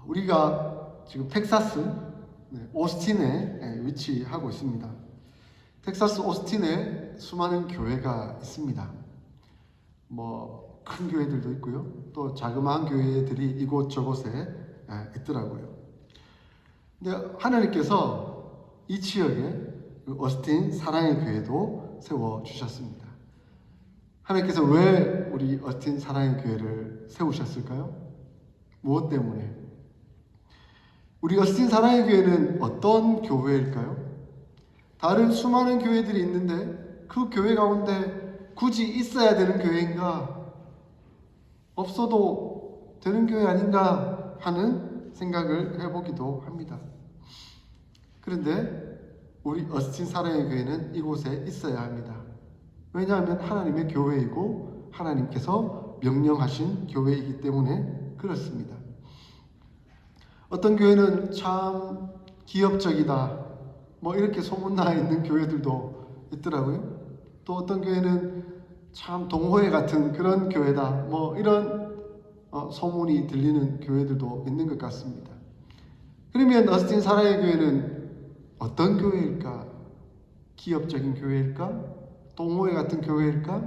우리가 지금 텍사스 오스틴에 위치하고 있습니다. 텍사스 오스틴에 수많은 교회가 있습니다. 큰 교회들도 있고요. 또 자그마한 교회들이 이곳저곳에 있더라고요. 근데 하나님께서 이 지역에 오스틴 사랑의 교회도 세워주셨습니다. 하나님께서 왜 우리 오스틴 사랑의 교회를 세우셨을까요? 무엇 때문에? 우리 오스틴 사랑의 교회는 어떤 교회일까요? 다른 수많은 교회들이 있는데 그 교회 가운데 굳이 있어야 되는 교회인가? 없어도 되는 교회 아닌가 하는 생각을 해보기도 합니다. 그런데 우리 오스틴 사랑의 교회는 이곳에 있어야 합니다. 왜냐하면 하나님의 교회이고 하나님께서 명령하신 교회이기 때문에 그렇습니다. 어떤 교회는 참 기업적이다 이렇게 소문나 있는 교회들도 있더라고요. 또 어떤 교회는 참 동호회 같은 그런 교회다 이런 소문이 들리는 교회들도 있는 것 같습니다. 그러면 오스틴 사랑의 교회는 어떤 교회일까? 기업적인 교회일까? 동호회 같은 교회일까?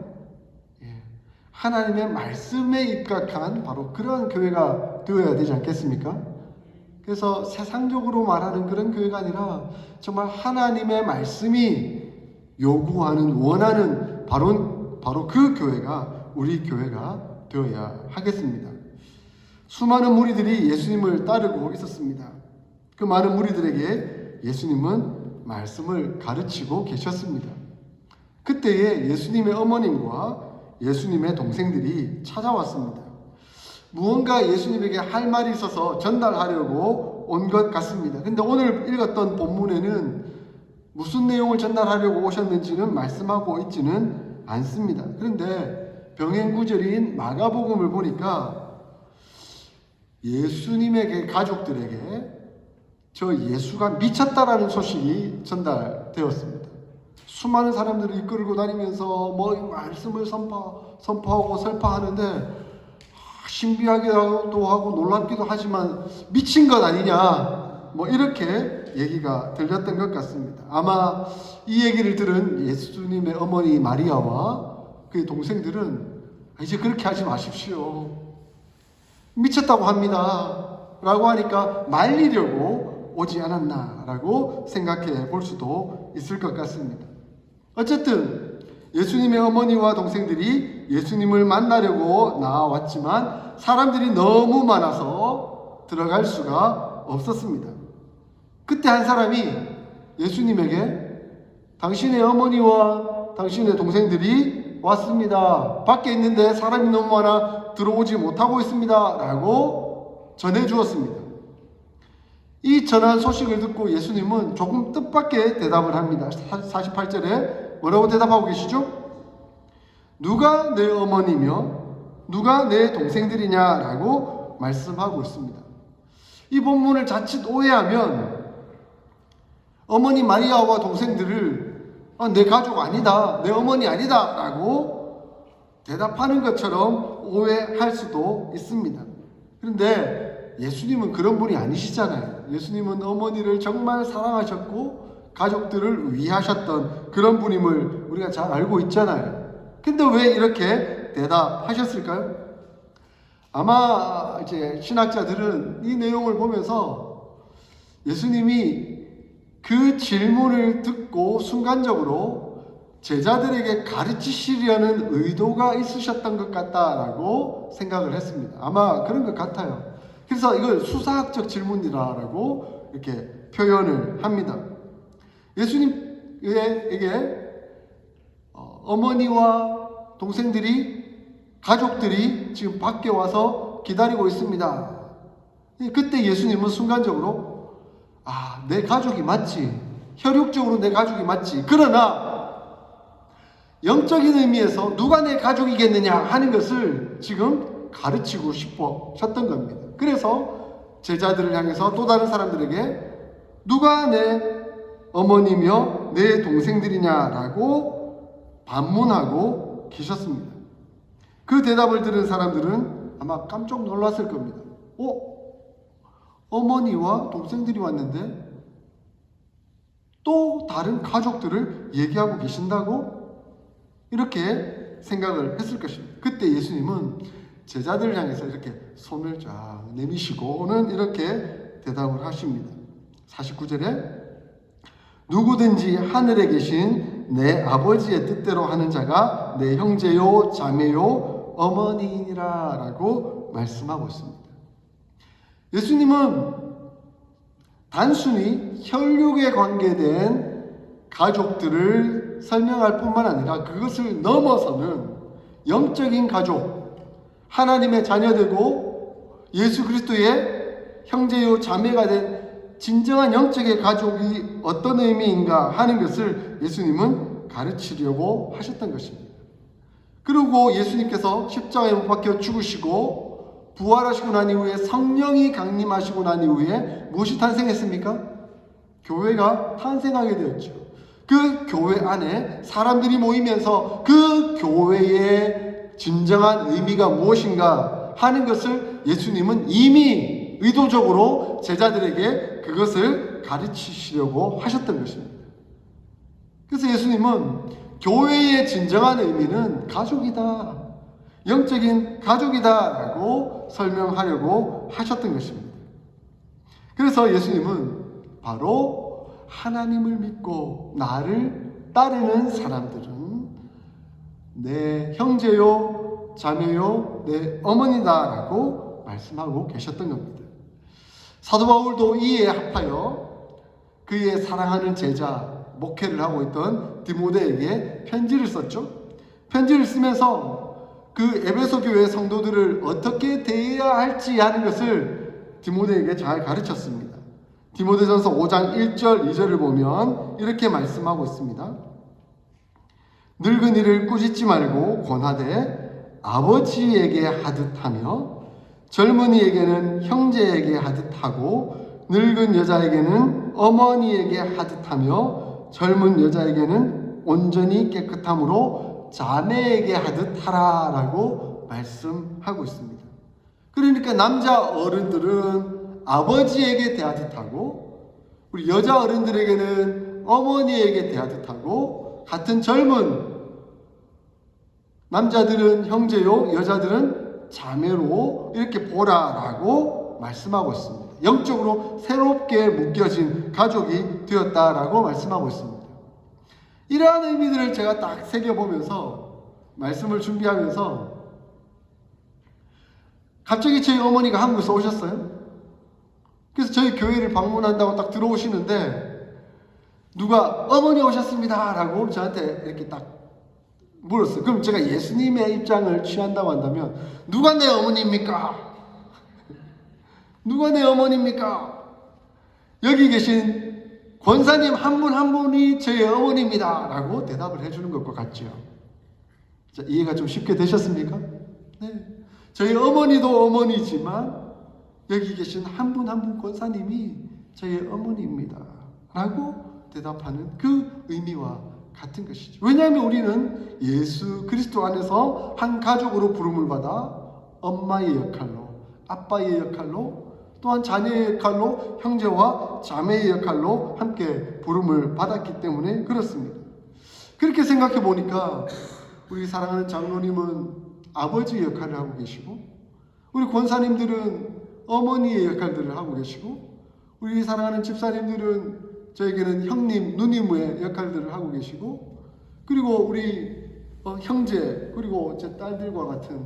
하나님의 말씀에 입각한 바로 그런 교회가 되어야 되지 않겠습니까? 그래서 세상적으로 말하는 그런 교회가 아니라 정말 하나님의 말씀이 요구하는, 원하는 바로 그 교회가 우리 교회가 되어야 하겠습니다. 수많은 무리들이 예수님을 따르고 있었습니다. 그 많은 무리들에게 예수님은 말씀을 가르치고 계셨습니다. 그때에 예수님의 어머님과 예수님의 동생들이 찾아왔습니다. 무언가 예수님에게 할 말이 있어서 전달하려고 온 것 같습니다. 근데 오늘 읽었던 본문에는 무슨 내용을 전달하려고 오셨는지는 말씀하고 있지는 않습니다. 그런데 병행구절인 마가복음을 보니까 예수님에게 가족들에게 저 예수가 미쳤다라는 소식이 전달되었습니다. 수많은 사람들을 이끌고 다니면서 말씀을 선포하고 설파하는데 신비하기도 하고 놀랍기도 하지만 미친 것 아니냐 이렇게 얘기가 들렸던 것 같습니다. 아마 이 얘기를 들은 예수님의 어머니 마리아와 그의 동생들은 이제 그렇게 하지 마십시오. 미쳤다고 합니다. 라고 하니까 말리려고 오지 않았나 라고 생각해 볼 수도 있을 것 같습니다. 어쨌든 예수님의 어머니와 동생들이 예수님을 만나려고 나왔지만 사람들이 너무 많아서 들어갈 수가 없었습니다. 그때 한 사람이 예수님에게 당신의 어머니와 당신의 동생들이 왔습니다. 밖에 있는데 사람이 너무 많아 들어오지 못하고 있습니다. 라고 전해주었습니다. 이 전한 소식을 듣고 예수님은 조금 뜻밖의 대답을 합니다. 48절에 뭐라고 대답하고 계시죠? 누가 내 어머니며 누가 내 동생들이냐라고 말씀하고 있습니다. 이 본문을 자칫 오해하면 어머니 마리아와 동생들을 내 가족 아니다, 내 어머니 아니다 라고 대답하는 것처럼 오해할 수도 있습니다. 그런데 예수님은 그런 분이 아니시잖아요. 예수님은 어머니를 정말 사랑하셨고 가족들을 위하셨던 그런 분임을 우리가 잘 알고 있잖아요. 근데 왜 이렇게 대답하셨을까요? 아마 이제 신학자들은 이 내용을 보면서 예수님이 그 질문을 듣고 순간적으로 제자들에게 가르치시려는 의도가 있으셨던 것 같다라고 생각을 했습니다. 아마 그런 것 같아요. 그래서 이걸 수사학적 질문이라고 이렇게 표현을 합니다. 예수님에게 어머니와 동생들이 가족들이 지금 밖에 와서 기다리고 있습니다. 그때 예수님은 순간적으로 내 가족이 맞지. 혈육적으로 내 가족이 맞지. 그러나 영적인 의미에서 누가 내 가족이겠느냐 하는 것을 지금 가르치고 싶으셨던 겁니다. 그래서 제자들을 향해서 또 다른 사람들에게 누가 내 어머니며 내 동생들이냐라고 반문하고 계셨습니다. 그 대답을 들은 사람들은 아마 깜짝 놀랐을 겁니다. 어머니와 동생들이 왔는데 또 다른 가족들을 얘기하고 계신다고? 이렇게 생각을 했을 것입니다. 그때 예수님은 제자들을 향해서 이렇게 손을 쫙 내미시고는 이렇게 대답을 하십니다. 49절에 누구든지 하늘에 계신 내 아버지의 뜻대로 하는 자가 내 형제요 자매요 어머니이니라 라고 말씀하고 있습니다. 예수님은 단순히 혈육에 관계된 가족들을 설명할 뿐만 아니라 그것을 넘어서는 영적인 가족, 하나님의 자녀되고 예수 그리스도의 형제요 자매가 된 진정한 영적인 가족이 어떤 의미인가 하는 것을 예수님은 가르치려고 하셨던 것입니다. 그리고 예수님께서 십자가에 못 박혀 죽으시고 부활하시고 난 이후에 성령이 강림하시고 난 이후에 무엇이 탄생했습니까? 교회가 탄생하게 되었죠. 그 교회 안에 사람들이 모이면서 그 교회의 진정한 의미가 무엇인가 하는 것을 예수님은 이미 의도적으로 제자들에게 그것을 가르치시려고 하셨던 것입니다. 그래서 예수님은 교회의 진정한 의미는 가족이다, 영적인 가족이다 라고 설명하려고 하셨던 것입니다. 그래서 예수님은 바로 하나님을 믿고 나를 따르는 사람들은 내 형제요 자매요 내 어머니다 라고 말씀하고 계셨던 겁니다. 사도 바울도 이에 합하여 그의 사랑하는 제자 목회를 하고 있던 디모데에게 편지를 썼죠. 편지를 쓰면서 그 에베소 교회 성도들을 어떻게 대해야 할지 하는 것을 디모데에게 잘 가르쳤습니다. 디모데전서 5장 1절 2절을 보면 이렇게 말씀하고 있습니다. 늙은이를 꾸짖지 말고 권하되 아버지에게 하듯 하며 젊은이에게는 형제에게 하듯 하고 늙은 여자에게는 어머니에게 하듯 하며 젊은 여자에게는 온전히 깨끗함으로 자매에게 하듯 하라라고 말씀하고 있습니다. 그러니까 남자 어른들은 아버지에게 대하듯 하고 우리 여자 어른들에게는 어머니에게 대하듯 하고 같은 젊은 남자들은 형제요 여자들은 자매로 이렇게 보라라고 말씀하고 있습니다. 영적으로 새롭게 묶여진 가족이 되었다라고 말씀하고 있습니다. 이러한 의미들을 제가 딱 새겨보면서 말씀을 준비하면서 갑자기 저희 어머니가 한국에서 오셨어요. 그래서 저희 교회를 방문한다고 딱 들어오시는데 누가 어머니 오셨습니다 라고 저한테 이렇게 딱 물었어요. 그럼 제가 예수님의 입장을 취한다고 한다면 누가 내 어머니입니까? 누가 내 어머니입니까? 여기 계신 권사님 한 분 한 분이 저희 어머니입니다 라고 대답을 해주는 것과 같죠. 자, 이해가 좀 쉽게 되셨습니까? 네. 저희 어머니도 어머니지만 여기 계신 한 분 한 분 권사님이 저희 어머니입니다 라고 대답하는 그 의미와 같은 것이죠. 왜냐하면 우리는 예수 그리스도 안에서 한 가족으로 부름을 받아 엄마의 역할로, 아빠의 역할로, 또한 자녀의 역할로, 형제와 자매의 역할로 함께 부름을 받았기 때문에 그렇습니다. 그렇게 생각해 보니까 우리 사랑하는 장로님은 아버지의 역할을 하고 계시고 우리 권사님들은 어머니의 역할들을 하고 계시고 우리 사랑하는 집사님들은 저에게는 형님, 누님의 역할들을 하고 계시고 그리고 우리 형제 그리고 제 딸들과 같은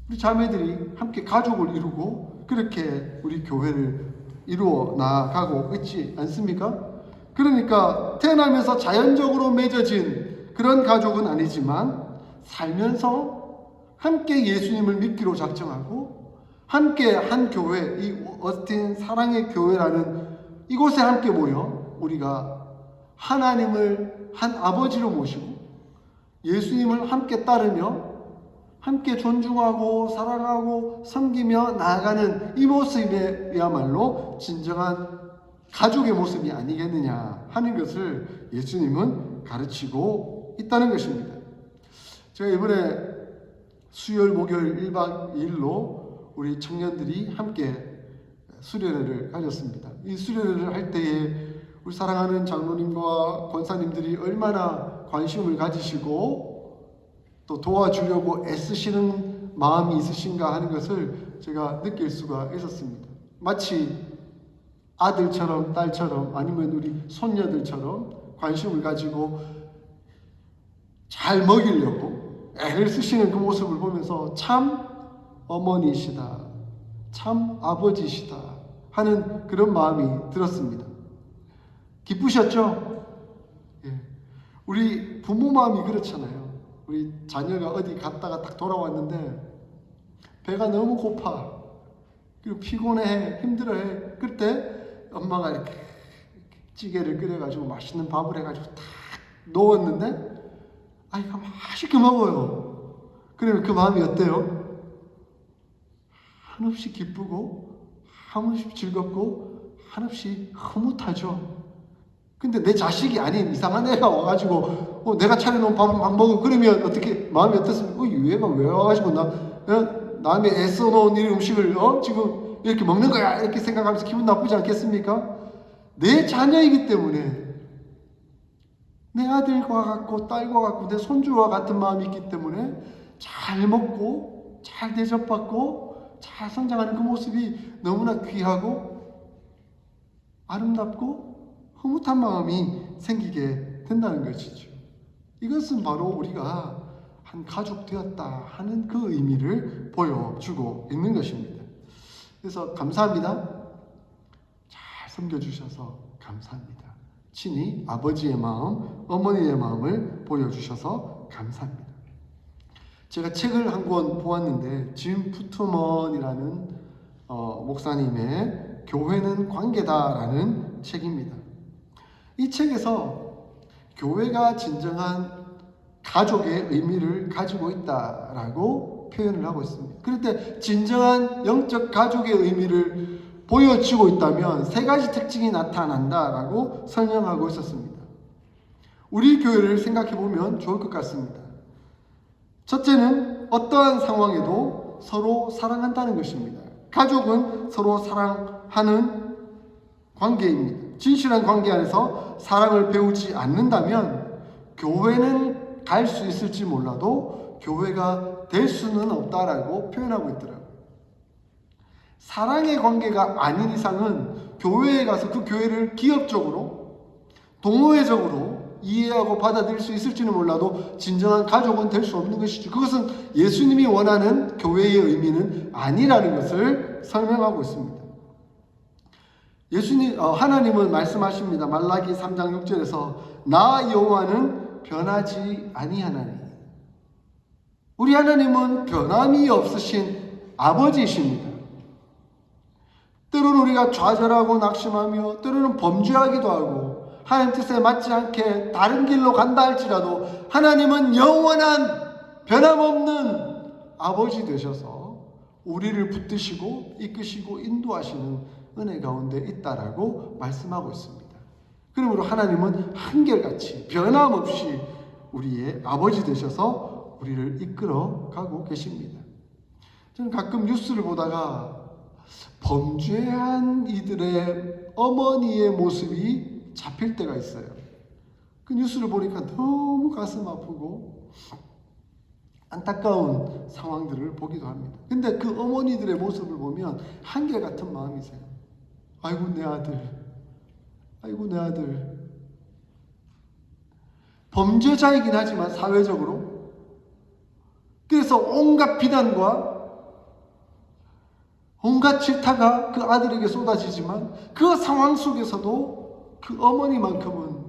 우리 자매들이 함께 가족을 이루고 그렇게 우리 교회를 이루어 나가고 있지 않습니까? 그러니까 태어나면서 자연적으로 맺어진 그런 가족은 아니지만 살면서 함께 예수님을 믿기로 작정하고 함께 한 교회, 이 어스틴 사랑의 교회라는 이곳에 함께 모여 우리가 하나님을 한 아버지로 모시고 예수님을 함께 따르며 함께 존중하고 사랑하고 섬기며 나아가는 이 모습이야말로 진정한 가족의 모습이 아니겠느냐 하는 것을 예수님은 가르치고 있다는 것입니다. 제가 이번에 수요일 목요일 1박 2일로 우리 청년들이 함께 수련회를 가졌습니다. 이 수련회를 할 때에 우리 사랑하는 장로님과 권사님들이 얼마나 관심을 가지시고 또 도와주려고 애쓰시는 마음이 있으신가 하는 것을 제가 느낄 수가 있었습니다. 마치 아들처럼 딸처럼 아니면 우리 손녀들처럼 관심을 가지고 잘 먹이려고 애를 쓰시는 그 모습을 보면서 참 어머니시다, 참 아버지시다 하는 그런 마음이 들었습니다. 기쁘셨죠? 예. 우리 부모 마음이 그렇잖아요. 우리 자녀가 어디 갔다가 딱 돌아왔는데 배가 너무 고파, 그리고 피곤해, 힘들어해. 그때 엄마가 이렇게 찌개를 끓여가지고 맛있는 밥을 해가지고 딱 놓았는데 아이가 맛있게 먹어요. 그러면 그 마음이 어때요? 한없이 기쁘고 한없이 즐겁고 한없이 흐뭇하죠. 근데 내 자식이 아닌 이상한 애가 와가지고 내가 차려놓은 밥을 막 먹으면 그러면 어떻게 마음이 어떻습니까? 이 애가 왜 와가지고 남의 애써 놓은 이 음식을 지금 이렇게 먹는 거야 이렇게 생각하면서 기분 나쁘지 않겠습니까? 내 자녀이기 때문에 내 아들과 같고 딸과 같고 내 손주와 같은 마음이 있기 때문에 잘 먹고 잘 대접받고 잘 성장하는 그 모습이 너무나 귀하고 아름답고 흐뭇한 마음이 생기게 된다는 것이죠. 이것은 바로 우리가 한 가족 되었다 하는 그 의미를 보여주고 있는 것입니다. 그래서 감사합니다. 잘 섬겨주셔서 감사합니다. 친히 아버지의 마음, 어머니의 마음을 보여주셔서 감사합니다. 제가 책을 한 권 보았는데 짐 푸트먼이라는 목사님의 교회는 관계다라는 책입니다. 이 책에서 교회가 진정한 가족의 의미를 가지고 있다라고 표현을 하고 있습니다. 그런데 진정한 영적 가족의 의미를 보여주고 있다면 세 가지 특징이 나타난다라고 설명하고 있었습니다. 우리 교회를 생각해 보면 좋을 것 같습니다. 첫째는 어떠한 상황에도 서로 사랑한다는 것입니다. 가족은 서로 사랑하는 관계입니다. 진실한 관계 안에서 사랑을 배우지 않는다면 교회는 갈 수 있을지 몰라도 교회가 될 수는 없다라고 표현하고 있더라고요. 사랑의 관계가 아닌 이상은 교회에 가서 그 교회를 기업적으로, 동호회적으로 이해하고 받아들일 수 있을지는 몰라도 진정한 가족은 될 수 없는 것이죠. 그것은 예수님이 원하는 교회의 의미는 아니라는 것을 설명하고 있습니다. 하나님은 말씀하십니다. 말라기 3장 6절에서 나 여호와는 변하지 아니하나니. 우리 하나님은 변함이 없으신 아버지이십니다. 때로는 우리가 좌절하고 낙심하며 때로는 범죄하기도 하고 하나님 뜻에 맞지 않게 다른 길로 간다 할지라도 하나님은 영원한 변함없는 아버지 되셔서 우리를 붙드시고 이끄시고 인도하시는 은혜 가운데 있다라고 말씀하고 있습니다. 그러므로 하나님은 한결같이 변함없이 우리의 아버지 되셔서 우리를 이끌어 가고 계십니다. 저는 가끔 뉴스를 보다가 범죄한 이들의 어머니의 모습이 잡힐 때가 있어요. 그 뉴스를 보니까 너무 가슴 아프고 안타까운 상황들을 보기도 합니다. 근데 그 어머니들의 모습을 보면 한결같은 마음이세요. 아이고 내 아들, 아이고 내 아들. 범죄자이긴 하지만 사회적으로 그래서 온갖 비난과 온갖 질타가 그 아들에게 쏟아지지만 그 상황 속에서도 그 어머니만큼은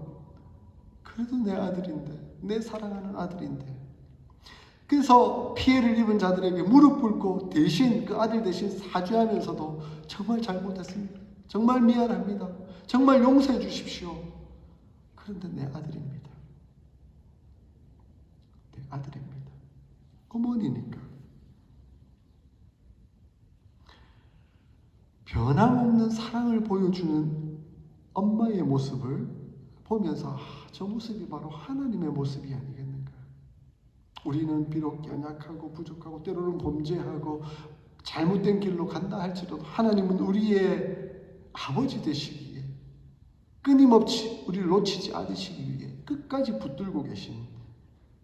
그래도 내 아들인데, 내 사랑하는 아들인데. 그래서 피해를 입은 자들에게 무릎 꿇고 대신 그 아들 대신 사죄하면서도 정말 잘못했습니다. 정말 미안합니다. 정말 용서해 주십시오. 그런데 내 아들입니다. 내 아들입니다. 어머니니까. 변함없는 사랑을 보여주는 엄마의 모습을 보면서 저 모습이 바로 하나님의 모습이 아니겠는가. 우리는 비록 연약하고 부족하고 때로는 범죄하고 잘못된 길로 간다 할지라도 하나님은 우리의 아버지 되시기에 끊임없이 우리를 놓치지 않으시기 위해 끝까지 붙들고 계신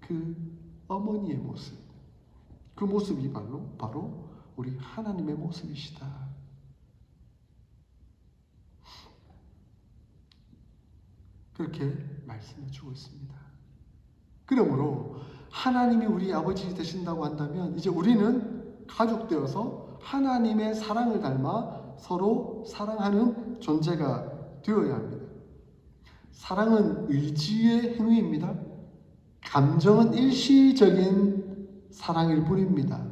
그 어머니의 모습, 그 모습이 바로 우리 하나님의 모습이시다. 그렇게 말씀해 주고 있습니다. 그러므로 하나님이 우리 아버지 되신다고 한다면 이제 우리는 가족되어서 하나님의 사랑을 닮아 서로 사랑하는 존재가 되어야 합니다. 사랑은 의지의 행위입니다. 감정은 일시적인 사랑일 뿐입니다.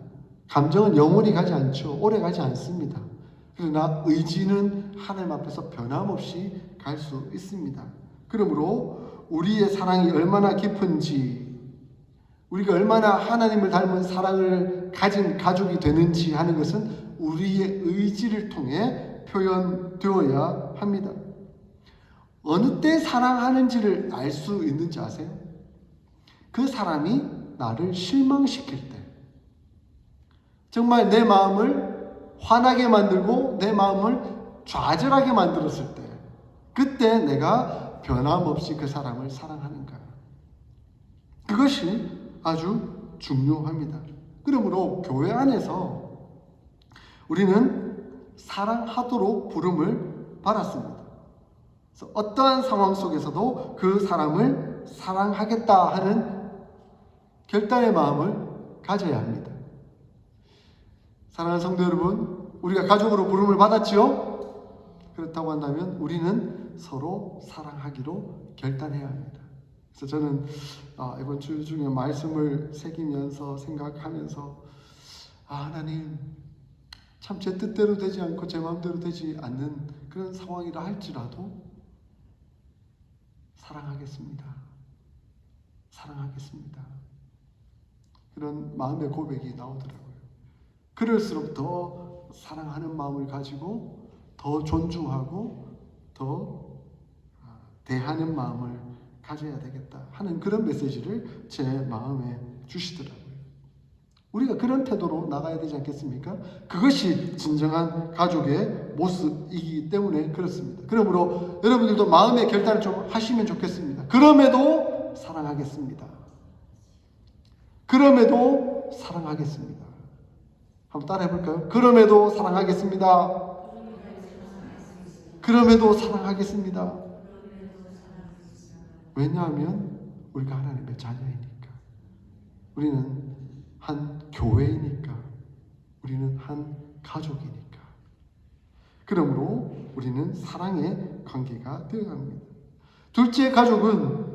감정은 영원히 가지 않죠. 오래 가지 않습니다. 그러나 의지는 하나님 앞에서 변함없이 갈 수 있습니다. 그러므로 우리의 사랑이 얼마나 깊은지, 우리가 얼마나 하나님을 닮은 사랑을 가진 가족이 되는지 하는 것은 우리의 의지를 통해 표현되어야 합니다. 어느 때 사랑하는지를 알 수 있는지 아세요? 그 사람이 나를 실망시킬 때, 정말 내 마음을 화나게 만들고 내 마음을 좌절하게 만들었을 때, 그때 내가 변함없이 그 사람을 사랑하는가. 그것이 아주 중요합니다. 그러므로 교회 안에서 우리는 사랑하도록 부름을 받았습니다. 그래서 어떠한 상황 속에서도 그 사람을 사랑하겠다 하는 결단의 마음을 가져야 합니다. 사랑하는 성도 여러분, 우리가 가족으로 부름을 받았지요? 그렇다고 한다면 우리는 서로 사랑하기로 결단해야 합니다. 그래서 저는 이번 주 중에 말씀을 새기면서 생각하면서 하나님, 참 제 뜻대로 되지 않고 제 마음대로 되지 않는 그런 상황이라 할지라도 사랑하겠습니다. 사랑하겠습니다. 그런 마음의 고백이 나오더라고요. 그럴수록 더 사랑하는 마음을 가지고 더 존중하고 더 대하는 마음을 가져야 되겠다 하는 그런 메시지를 제 마음에 주시더라고요. 우리가 그런 태도로 나가야 되지 않겠습니까? 그것이 진정한 가족의 모습이기 때문에 그렇습니다. 그러므로 여러분들도 마음의 결단을 좀 하시면 좋겠습니다. 그럼에도 사랑하겠습니다. 그럼에도 사랑하겠습니다. 한번 따라해 볼까요? 그럼에도 사랑하겠습니다. 그럼에도 사랑하겠습니다. 왜냐하면 우리가 하나님의 자녀이니까. 우리는 한 교회이니까. 우리는 한 가족이니까. 그러므로 우리는 사랑의 관계가 되어야 합니다. 둘째, 가족은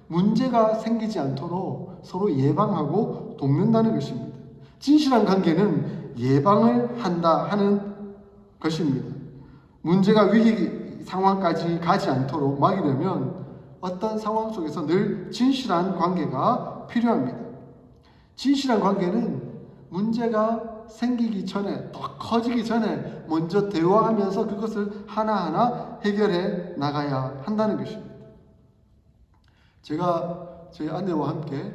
문제가 생기지 않도록 서로 예방하고 돕는다는 것입니다. 진실한 관계는 예방을 한다 하는 것입니다. 문제가 위기 상황까지 가지 않도록 막으려면 어떤 상황 속에서 늘 진실한 관계가 필요합니다. 진실한 관계는 문제가 생기기 전에, 더 커지기 전에 먼저 대화하면서 그것을 하나하나 해결해 나가야 한다는 것입니다. 제가 저희 아내와 함께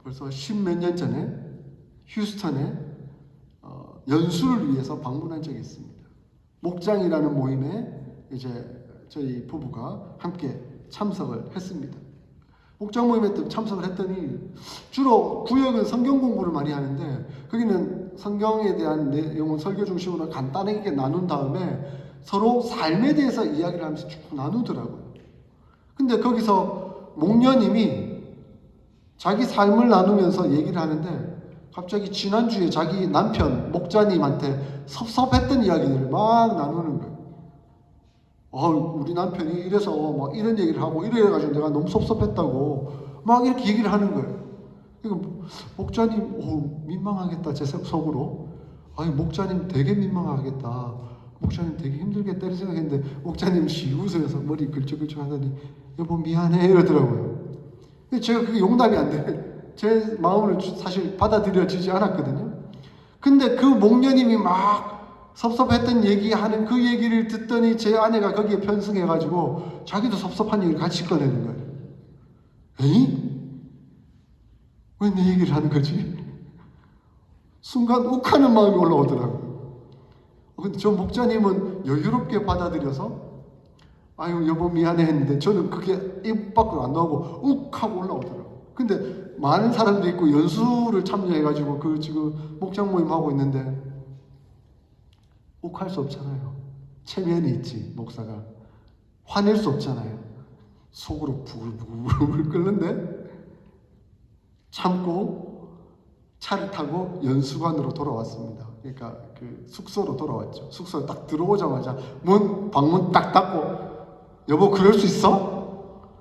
벌써 10몇 년 전에 휴스턴에 연수를 위해서 방문한 적이 있습니다. 목장이라는 모임에 이제 저희 부부가 함께 참석을 했습니다. 목장 모임에 참석을 했더니 주로 구역은 성경 공부를 많이 하는데 거기는 성경에 대한 내용은 설교 중심으로 간단하게 나눈 다음에 서로 삶에 대해서 이야기를 하면서 쭉 나누더라고요. 근데 거기서 목녀님이 자기 삶을 나누면서 얘기를 하는데 갑자기 지난주에 자기 남편 목자님한테 섭섭했던 이야기들을 막 나누는 거예요. 우리 남편이 이래서 막 이런 얘기를 하고 이래가지고 내가 너무 섭섭했다고 막 이렇게 얘기를 하는 거예요. 그러니까 목자님 민망하겠다 제 속으로. 목자님 되게 민망하겠다. 목자님 되게 힘들겠다 이런 생각했는데 목자님 웃으면서 머리 긁적긁적 하더니 여보 미안해 이러더라고요. 근데 제가 그게 용납이 안 돼. 제 마음을 사실 받아들여지지 않았거든요. 근데 그 목녀님이 막 섭섭했던 얘기하는 그 얘기를 듣더니 제 아내가 거기에 편승해가지고 자기도 섭섭한 얘기를 같이 꺼내는 거예요. 에이? 왜 내 얘기를 하는 거지? 순간 욱하는 마음이 올라오더라고요. 근데 저 목자님은 여유롭게 받아들여서 아유 여보 미안해 했는데 저는 그게 입 밖으로 안 나오고 욱 하고 올라오더라고요. 근데 많은 사람들이 있고 연수를 참여해가지고 그 지금 목장 모임 하고 있는데 욱 할 수 없잖아요. 체면이 있지 목사가. 화낼 수 없잖아요. 속으로 부글부글 끓는데 참고 차를 타고 연수관으로 돌아왔습니다. 그러니까 그 숙소로 돌아왔죠. 숙소에 딱 들어오자마자 방문 딱 닫고 여보 그럴 수 있어?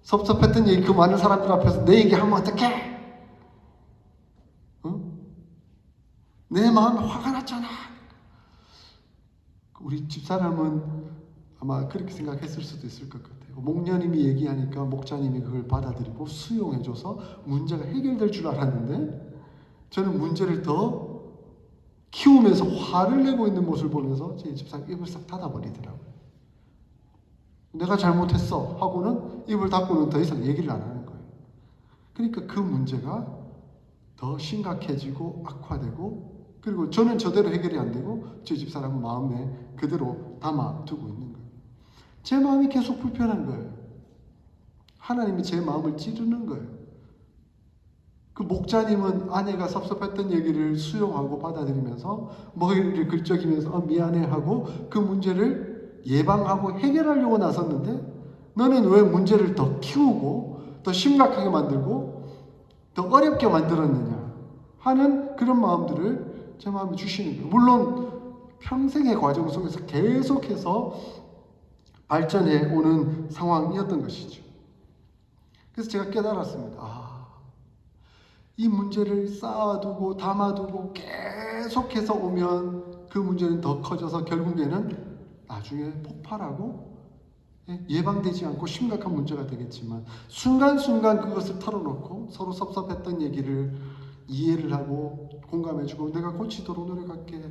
섭섭했던 얘기 그 많은 사람들 앞에서 내 얘기하면 어떡해? 응? 내 마음에 화가 났잖아. 우리 집사람은 아마 그렇게 생각했을 수도 있을 것 같아요. 목녀님이 얘기하니까 목자님이 그걸 받아들이고 수용해줘서 문제가 해결될 줄 알았는데 저는 문제를 더 키우면서 화를 내고 있는 모습을 보면서 제 집사람 입을 싹 닫아버리더라고요. 내가 잘못했어 하고는 입을 닫고는 더 이상 얘기를 안 하는 거예요. 그러니까 그 문제가 더 심각해지고 악화되고 그리고 저는 저대로 해결이 안 되고 제 집사람은 마음에 그대로 담아두고 있는 거예요. 제 마음이 계속 불편한 거예요. 하나님이 제 마음을 찌르는 거예요. 그 목자님은 아내가 섭섭했던 얘기를 수용하고 받아들이면서 머리를 긁적이면서 미안해 하고 그 문제를 예방하고 해결하려고 나섰는데 너는 왜 문제를 더 키우고 더 심각하게 만들고 더 어렵게 만들었느냐 하는 그런 마음들을 제 마음에 주시는 거예요. 물론 평생의 과정 속에서 계속해서 발전해 오는 상황이었던 것이죠. 그래서 제가 깨달았습니다. 이 문제를 쌓아두고 담아두고 계속해서 오면 그 문제는 더 커져서 결국에는 나중에 폭발하고 예방되지 않고 심각한 문제가 되겠지만 순간순간 그것을 털어놓고 서로 섭섭했던 얘기를 이해를 하고 공감해주고 내가 고치도록 노력할게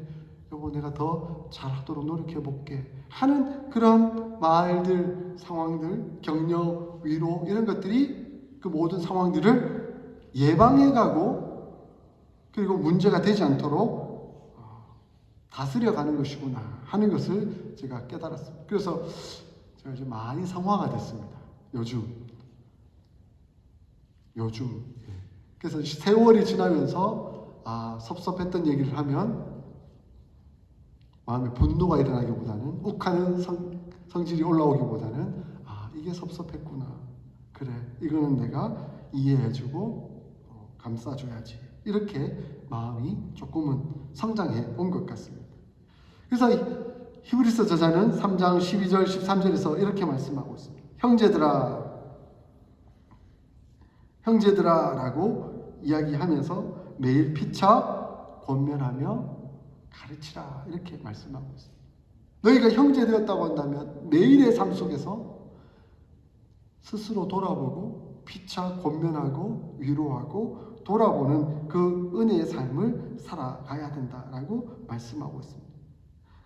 여보 내가 더 잘하도록 노력해볼게 하는 그런 말들 상황들 격려 위로 이런 것들이 그 모든 상황들을 예방해가고 그리고 문제가 되지 않도록 다스려가는 것이구나 하는 것을 제가 깨달았습니다. 그래서 제가 이제 많이 상화가 됐습니다. 요즘. 그래서 세월이 지나면서 섭섭했던 얘기를 하면 마음에 분노가 일어나기보다는 욱하는 성질이 올라오기보다는 이게 섭섭했구나. 그래 이거는 내가 이해해주고 감싸줘야지. 이렇게 마음이 조금은 성장해 온 것 같습니다. 그래서 히브리서 저자는 3장 12절 13절에서 이렇게 말씀하고 있습니다. 형제들아 라고 이야기하면서 매일 피차 권면하며 가르치라 이렇게 말씀하고 있습니다. 너희가 형제 되었다고 한다면 매일의 삶 속에서 스스로 돌아보고 피차 권면하고 위로하고 돌아보는 그 은혜의 삶을 살아가야 된다라고 말씀하고 있습니다.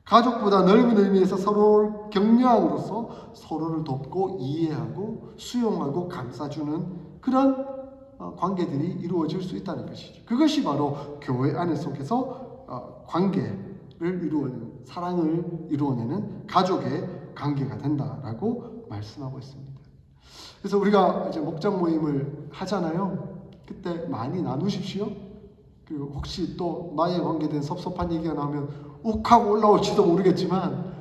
가족보다 넓은 의미에서 서로를 격려함으로써 서로를 돕고 이해하고 수용하고 감싸주는 그런 관계들이 이루어질 수 있다는 것이죠. 그것이 바로 교회 안에 속에서 관계를 이루어내는 사랑을 이루어내는 가족의 관계가 된다라고 말씀하고 있습니다. 그래서 우리가 이제 목장 모임을 하잖아요. 그때 많이 나누십시오. 그리고 혹시 또 나에 관계된 섭섭한 얘기가 나오면 욱하고 올라올지도 모르겠지만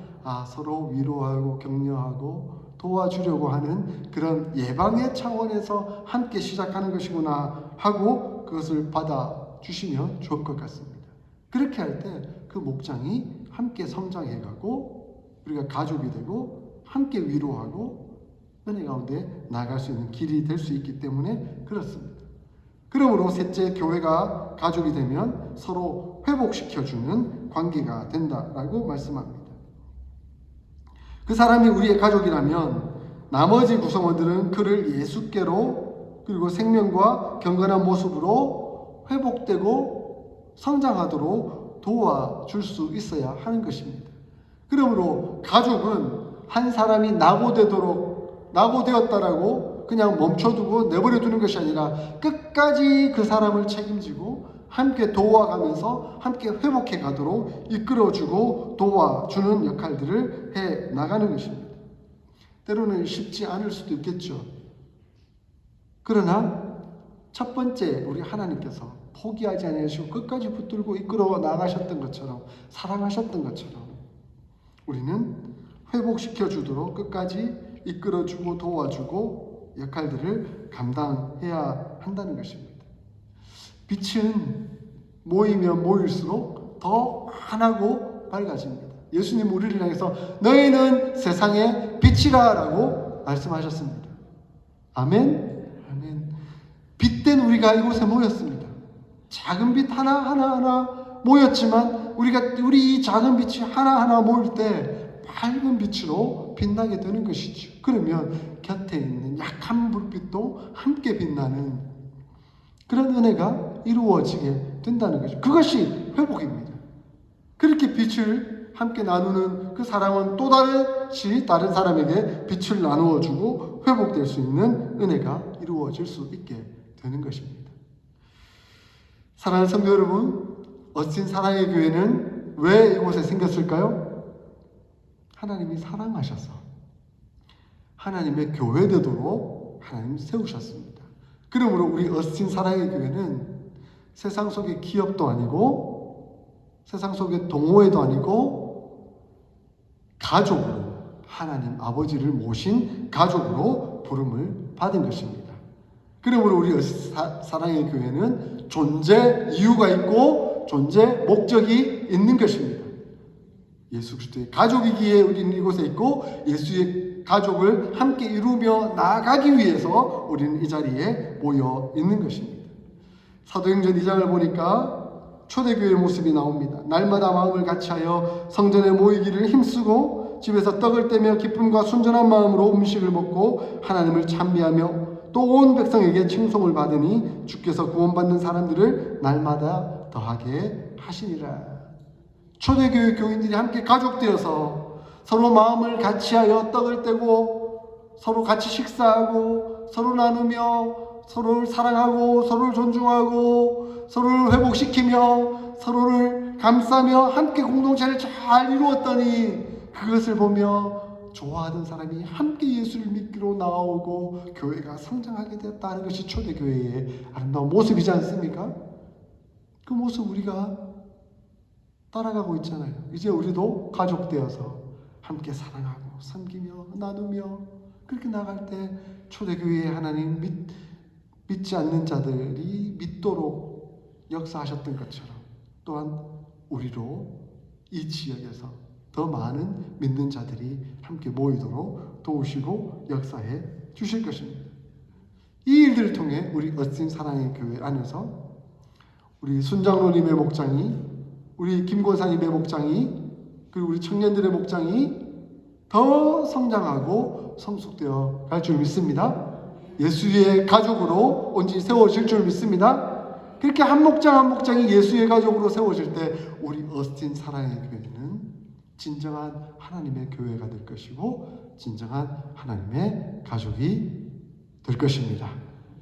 서로 위로하고 격려하고 도와주려고 하는 그런 예방의 차원에서 함께 시작하는 것이구나 하고 그것을 받아주시면 좋을 것 같습니다. 그렇게 할 때 그 목장이 함께 성장해가고 우리가 가족이 되고 함께 위로하고 은혜 가운데 나아갈 수 있는 길이 될 수 있기 때문에 그렇습니다. 그러므로 셋째 교회가 가족이 되면 서로 회복시켜주는 관계가 된다라고 말씀합니다. 그 사람이 우리의 가족이라면 나머지 구성원들은 그를 예수께로 그리고 생명과 경건한 모습으로 회복되고 성장하도록 도와줄 수 있어야 하는 것입니다. 그러므로 가족은 한 사람이 낙오되었다라고 그냥 멈춰두고 내버려 두는 것이 아니라 끝까지 그 사람을 책임지고 함께 도와가면서 함께 회복해 가도록 이끌어주고 도와주는 역할들을 해 나가는 것입니다. 때로는 쉽지 않을 수도 있겠죠. 그러나 첫 번째 우리 하나님께서 포기하지 않으시고 끝까지 붙들고 이끌어 나가셨던 것처럼, 사랑하셨던 것처럼 우리는 회복시켜 주도록 끝까지 이끌어주고 도와주고 역할들을 감당해야 한다는 것입니다. 빛은 모이면 모일수록 더 환하고 밝아집니다. 예수님 우리를 향해서 너희는 세상의 빛이라 라고 말씀하셨습니다. 아멘. 아멘. 빛된 우리가 이곳에 모였습니다. 작은 빛 하나하나 모였지만 우리 이 작은 빛이 하나하나 모일 때 밝은 빛으로 빛나게 되는 것이죠. 그러면 곁에 있는 약한 불빛도 함께 빛나는 그런 은혜가 이루어지게 된다는 거죠. 그것이 회복입니다. 그렇게 빛을 함께 나누는 그 사랑은 또 다른 사람에게 빛을 나누어주고 회복될 수 있는 은혜가 이루어질 수 있게 되는 것입니다. 사랑하는 성도 여러분, 어스틴 사랑의 교회는 왜 이곳에 생겼을까요? 하나님이 사랑하셔서 하나님의 교회 되도록 하나님 세우셨습니다. 그러므로 우리 어스틴 사랑의 교회는 세상 속의 기업도 아니고 세상 속의 동호회도 아니고 가족으로 하나님 아버지를 모신 가족으로 부름을 받은 것입니다. 그러므로 우리 어스틴 사랑의 교회는 존재 이유가 있고 존재 목적이 있는 것입니다. 예수 그리스도의 가족이기에 우리는 이곳에 있고 예수의 가족을 함께 이루며 나아가기 위해서 우리는 이 자리에 모여 있는 것입니다. 사도행전 2장을 보니까 초대교회의 모습이 나옵니다. 날마다 마음을 같이하여 성전에 모이기를 힘쓰고 집에서 떡을 떼며 기쁨과 순전한 마음으로 음식을 먹고 하나님을 찬미하며 또 온 백성에게 칭송을 받으니 주께서 구원받는 사람들을 날마다 더하게 하시니라. 초대교회 교인들이 함께 가족되어서 서로 마음을 같이하여 떡을 떼고 서로 같이 식사하고 서로 나누며 서로를 사랑하고 서로를 존중하고 서로를 회복시키며 서로를 감싸며 함께 공동체를 잘 이루었더니 그것을 보며 좋아하던 사람이 함께 예수를 믿기로 나오고 교회가 성장하게 되었다는 것이 초대교회의 아름다운 모습이지 않습니까? 그 모습 우리가 따라가고 있잖아요. 이제 우리도 가족 되어서 함께 사랑하고 섬기며 나누며 그렇게 나갈 때 초대교회의 하나님 믿지 않는 자들이 믿도록 역사하셨던 것처럼 또한 우리로 이 지역에서 더 많은 믿는 자들이 함께 모이도록 도우시고 역사해 주실 것입니다. 이 일들을 통해 우리 어스틴 사랑의 교회 안에서 우리 순장로님의 목장이 우리 김권사님의 목장이 그리고 우리 청년들의 목장이 더 성장하고 성숙되어 갈 줄 믿습니다. 예수의 가족으로 온전히 세워질 줄 믿습니다. 그렇게 한 목장 한 목장이 예수의 가족으로 세워질 때 우리 어스틴 사랑의 교회는 진정한 하나님의 교회가 될 것이고 진정한 하나님의 가족이 될 것입니다.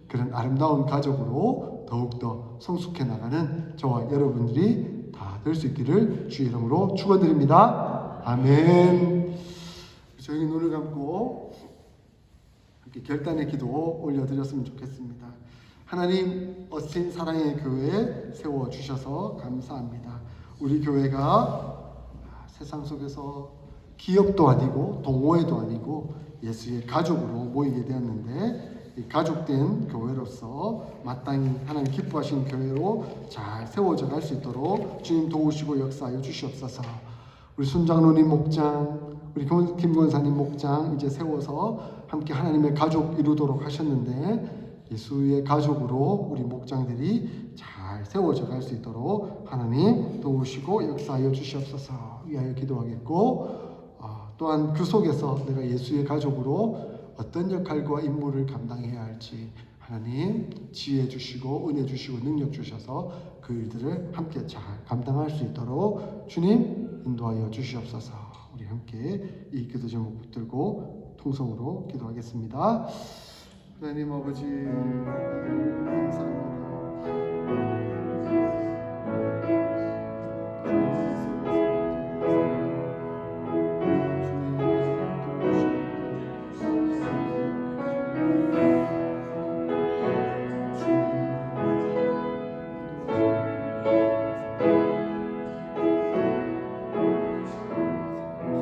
그런 아름다운 가족으로 더욱더 성숙해 나가는 저와 여러분들이 다 될 수 있기를 주의 이름으로 축원드립니다. 아멘. 저희 눈을 감고 함께 결단의 기도 올려드렸으면 좋겠습니다. 하나님 어스틴 사랑의 교회 세워주셔서 감사합니다. 우리 교회가 세상 속에서 기업도 아니고 동호회도 아니고 예수의 가족으로 모이게 되었는데 이 가족된 교회로서 마땅히 하나님 기뻐하신 교회로 잘 세워져 갈 수 있도록 주님 도우시고 역사하여 주시옵소서. 우리 순장로님 목장, 우리 김권사님 목장 이제 세워서 함께 하나님의 가족 이루도록 하셨는데 예수의 가족으로 우리 목장들이 잘 세워져 갈 수 있도록 하나님 도우시고 역사하여 주시옵소서 위하여 기도하겠고 또한 그 속에서 내가 예수의 가족으로 어떤 역할과 임무를 감당해야 할지 하나님 지혜 주시고 은혜 주시고 능력 주셔서 그 일들을 함께 잘 감당할 수 있도록 주님 인도하여 주시옵소서. 우리 함께 이 기도 제목 붙들고 통성으로 기도하겠습니다. 하나님 아버지 감사합니다.